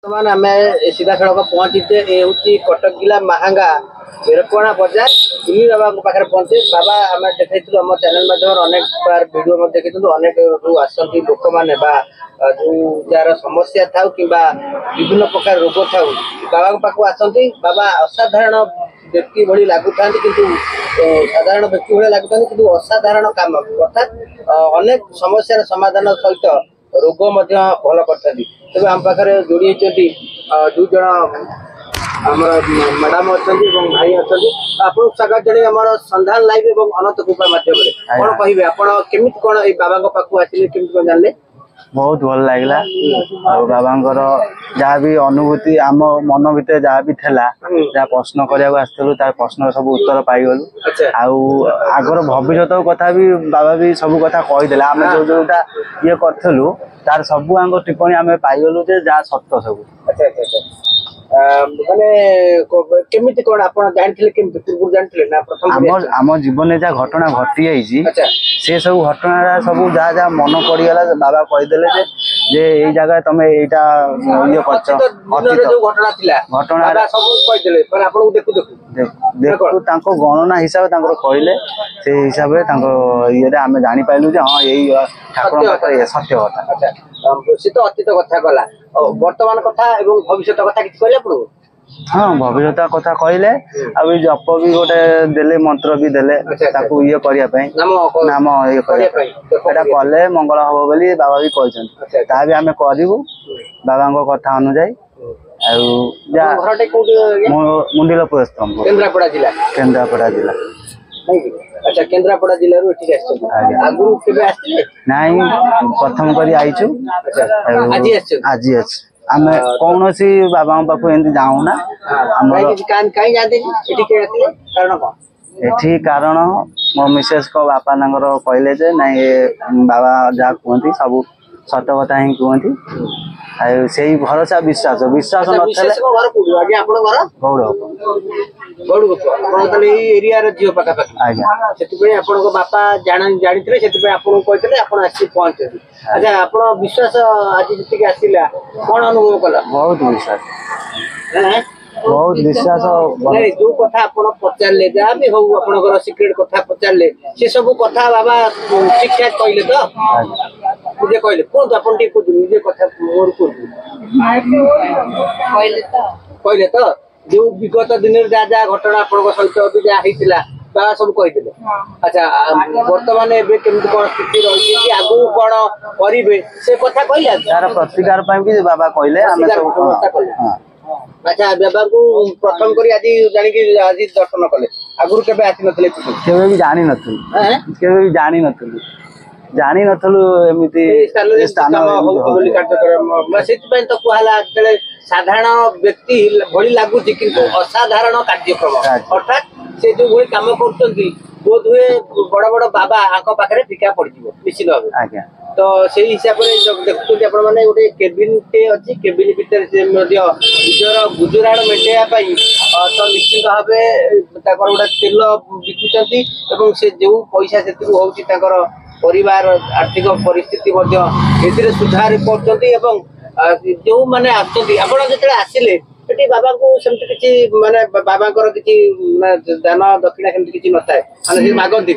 बर्तमान आम सीधा सड़क पहुंचीचे ये हूँ कटक जिला महांगा एरकोणा बजार दुनी बाबा पाखे पहुंचे बाबा आम देखा आम चैनल माध्यम अनेक बार वीडियो देखी अनेक जो आसती लोक मैंने जो जार समस्या था कि विभिन्न प्रकार रोग था बाबा पाक आसती बाबा असाधारण व्यक्ति भली लगुता किंतु साधारण व्यक्ति भाई लगुता कि असाधारण काम अर्थात अनेक समस्या समाधान सहित रोग भल कर तेज आम पाखे जोड़ी होती दुई जन मैडम अच्छा भाई अच्छा आपको स्वागत जन आम संधान लाइव और अनंत कृपा मध्यम कौन कहे आपमी कौन बाबा पाक आसिले केमी कौन जानले बहुत भल लगला बाबा जहाँ भी अनुभूति आम मन भीतर जहाँ भी थेला जहाँ प्रश्न करने आसलु तार प्रश्न सब उत्तर पाइगलु आगर भविष्य कथा भी बाबा भी सब कथा कहीदे आम जो जोटा ये करूँ तार सब आंग टिप्पणी आम पाइगलु जहाँ सत्य सब माने केमिति कोन आपण जानथिले केमिति पूर्व जानथिले ना प्रथम आम जीवन में जहाँ घटना घटी जाइए से सब घटना सब जहाँ जहाँ मन पड़गला बाबा कहीदेले जे ये जगह तुम एटा ये घटना थिला घटना सब कहीदेले पर आपण देखु देखु तांको गणना हिसाब तांको कहले से हिसाब रे तांको ये आमे जानि पाइलु जे हां यही ठाकुर पाखरे सत्य कथा अच्छा से तो अतीत कथा कला वर्तमान कथा एवं भविष्य कथा किछ कहले आपण हाँ भविष्यता कथा कहले अभी जप भी गोटे देले मंत्र भी देले ताकू ये करिया पई नाम ये करिया पई एटा कले मंगल हो बोली बाबा भी कहछन ता भी हमें करिवु बाबा को कथा अनुसार मुंडिलपुर केन्द्रापड़ा जिला अच्छा केन्द्रापड़ा जिला रो एठी आछन आगु केबे आछले नाही प्रथम करी आइछु आज आछन आज आछ आमे कौन सी बाबा पाखु एंती जाऊ ना कहीं जाते कारण कौन एठी कारण मो मिसेस को बापा नंगर कहले जे नहीं बाबा जहाँ कहती सब सत कथा ही कहती से भरोसा विश्वास विश्वास बापा जानी से पहुंचे अच्छा आप विश्वास आज जी आसला कौन अनुभव कला बहुत विश्वास बहुत विश्वास जो कथा आप पचारे जहाँ भी हो आप सिक्रेट कथा पचारे से सब कथा बाबा ठीक ठाक कहले तो मुझे कहले कौन आप निजे कथा मोर कहले तो जो विगत दिन जहाँ जहाँ घटना आप सहित जहाँ होता बाबा सब कही अच्छा बर्तमान केमती कौन स्थिति रही आगु कौन करेंगे से कथा कहले तार प्रतिकार भी बाबा कहले अच्छा बाबा को प्रथम करी आज जानिक आज दर्शन कले आगुर केबे आसी नथले केबे भी जानि नथलु केबे भी जानि नथलु एमिति स्थान होली कार्यक्रम सेति तो कहला जले साधारण व्यक्ति भली लागुची किंतु असाधारण कार्यक्रम अर्थात से जो भली काम करछंती बोध हुए बड़ बड़ बाबा आंक पाखरे फिका पड़ जिवो निश्चित भाबे आज्ञा तो से हिसाब रे देखुछंती आपण माने गोटे केबिन टे अछि केबिन भीतर से मध्य निजर गुजराण मेटेया पई तो निश्चित भाबे ताकर गोटे तेल बिकुचंती एवं से जो पैसा सेतु होउची ताकर परिवार आर्थिक परिस्थिति मध्य एथिरे सुधार करचंती एवं जो माने आछंती आपण जेतले आसिले एटी बाबा को सेमति किछि माने बाबा कर किछि दान दक्षिणा सेमति किछि नथाय माने मागंती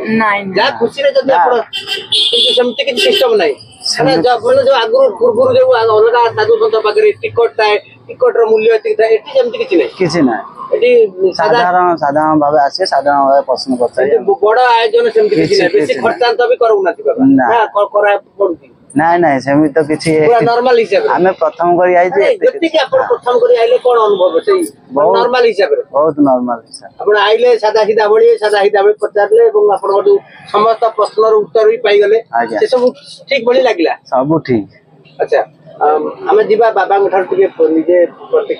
जा खुशी रे जदि आपण किंतु सेमति किछि सिस्टम नै माने जो आगु पूर्व जो अलगा साधु संत पाखरे टिकट थाए टिकट रो मूल्य एति थाए एटी सेमति किछि नै एटी साधारण भावे आसे साधारण भावे प्रश्न करछै बड़ आयोजन सेमति किछि नै बेसी खर्चांत भी करूनाथि बाबा ना करा पडुची नहीं नहीं सेमी तो किछि पूरा नॉर्मल हिसाब रे हमें प्रथम करी आइ जे जति के आपण प्रथम करी आइले कोन अनुभव छै नॉर्मल हिसाब रे बहुत नॉर्मल हिसाब आपण आइले सादा सीधा बळी पचारले एवं आपण को समस्त प्रश्नर उत्तर भी पाई गले से सब ठीक बळी लागिला सब ठीक अच्छा हमें दिबा बाबा गठार के निजे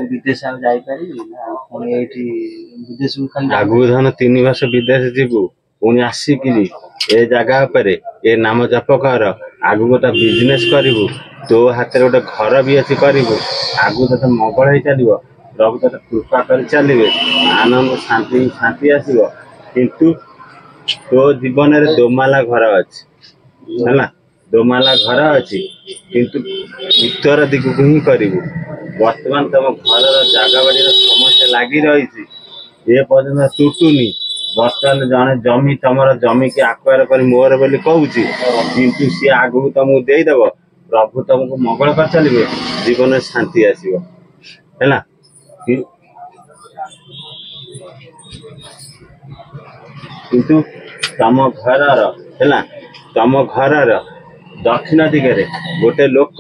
विदेश आ जाई पारी ना कोन एठी विदेश खाली आगु धन 3 वर्ष विदेश जीवु पुणी आसिकी ए जगह पर ए नाम जप कर आगु गोटे बिजनेस करू तो हाथ में गोटे घर भी अच्छी करू आगु तो मंगल हो चलो प्रभु तो कृपा कर चलिए आनंद शांति शांति आसो किंतु तो जीवन में दोमाला घर अच्छी है दोमाला घर अच्छी किंतु उत्तर दिग को ही करू ବର୍ତ୍ତମାନ ତମ ଘରର ଜାଗା ବାଡିର ସମସ୍ୟା ଲାଗି ରହିଛି, ଏ ପର୍ଯ୍ୟନ୍ତ ତୁଟୁନି। ବର୍ତ୍ତମାନ ଜଣେ ଜମି ତମର ଜମିକି ଆକ୍ୱାର କରି ମୋର ବୋଲି କହୁଛି, କିନ୍ତୁ ସିଏ ଆଗକୁ ତମକୁ ଦେଇଦବ, ପ୍ରଭୁ ତମକୁ ମଙ୍ଗଳ କରି ଚାଲିବେ, ଜୀବନରେ ଶାନ୍ତି ଆସିବ ହେଲା। କିନ୍ତୁ ତମ ଘରର ହେଲା, ତମ ଘରର ଦକ୍ଷିଣ ଦିଗରେ ଗୋଟେ ଲୋକ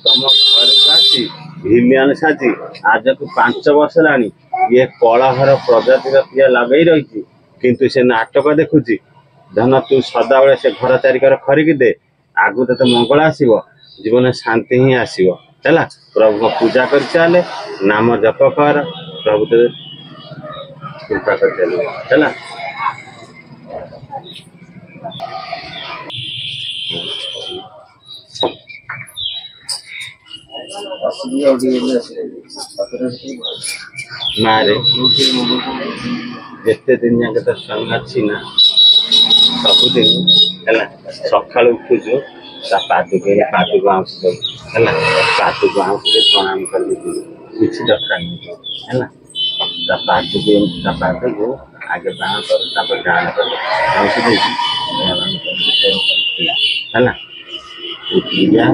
ତମ ଘରକୁ ଆସି ଭିଲିଆନ ସାଜି ଆଜକୁ 5 ବର୍ଷ ହେଲାଣି ଇଏ କଳହର ପ୍ରଜାତିର ପିଆ ଲଗେଇ ରହିଛି, କିନ୍ତୁ ସେ ନାଟକ ଦେଖୁଛି। ଧନ ତୁ ସଦାବେଳେ ସେ ଘର ଚାରିକର ଖରିକି ଦେ, ଆଗକୁ ତତେ ମଙ୍ଗଳ ଆସିବ, ଜୀବନରେ ଶାନ୍ତି ହିଁ ଆସିବ ହେଲା। ପ୍ରଭୁଙ୍କ ପୂଜା କରି ଚାଲେ, ନାମ ଜପ କର, ପ୍ରଭୁ ତତେ କୃପା କରି ଚାଲିବ ହେଲା। ମାରେ ଯେତେ ଦିନ ଯାକେ ତ ସ୍ୱାମୀ ଅଛି ନା, ସବୁଦିନ ହେଲା ସକାଳୁ ଉଠୁଛୁ ତା ପାଦକୁ ଆଉଁସି ଦବୁ ହେଲା, ପାଦକୁ ଆଉଁସିରେ ପ୍ରଣାମ କରିକି କିଛି ଦରକାର ନାହିଁ ହେଲା। ତା ପାଦକୁ ଆଗେ ବାଣ କର, ତାପରେ ଡାହାଣ କର, ଆଉଁସି ଦେଇକି ହେଲା। ପୂଜା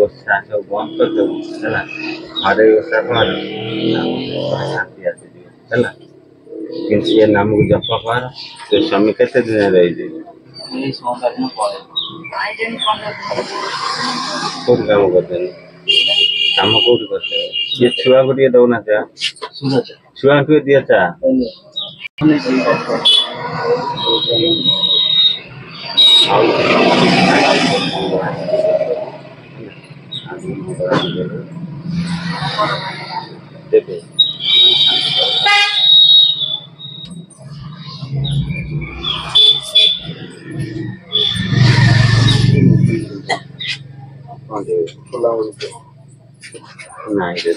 ଓଷା ସବୁ ବନ୍ଦ କରିଦେବୁ ହେଲା, ଘରେ ଓଷା କର, ଶାନ୍ତି ଆସିଯିବ ହେଲା। କିନ୍ତୁ ଏ ନାମକୁ ଜପ କର, ତୋ ସ୍ୱାମୀ କେତେ ଦିନ ରହିଯିବ। କୋଉଠି କାମ କରୁଛନ୍ତି? କାମ କୋଉଠି କରୁଛନ୍ତି? ଇଏ ଛୁଆକୁ ଟିକେ ଦଉନା ଚା, ଛୁଆଙ୍କୁ ଦିଅ ଚା। ଦେବେ ନାଇଁ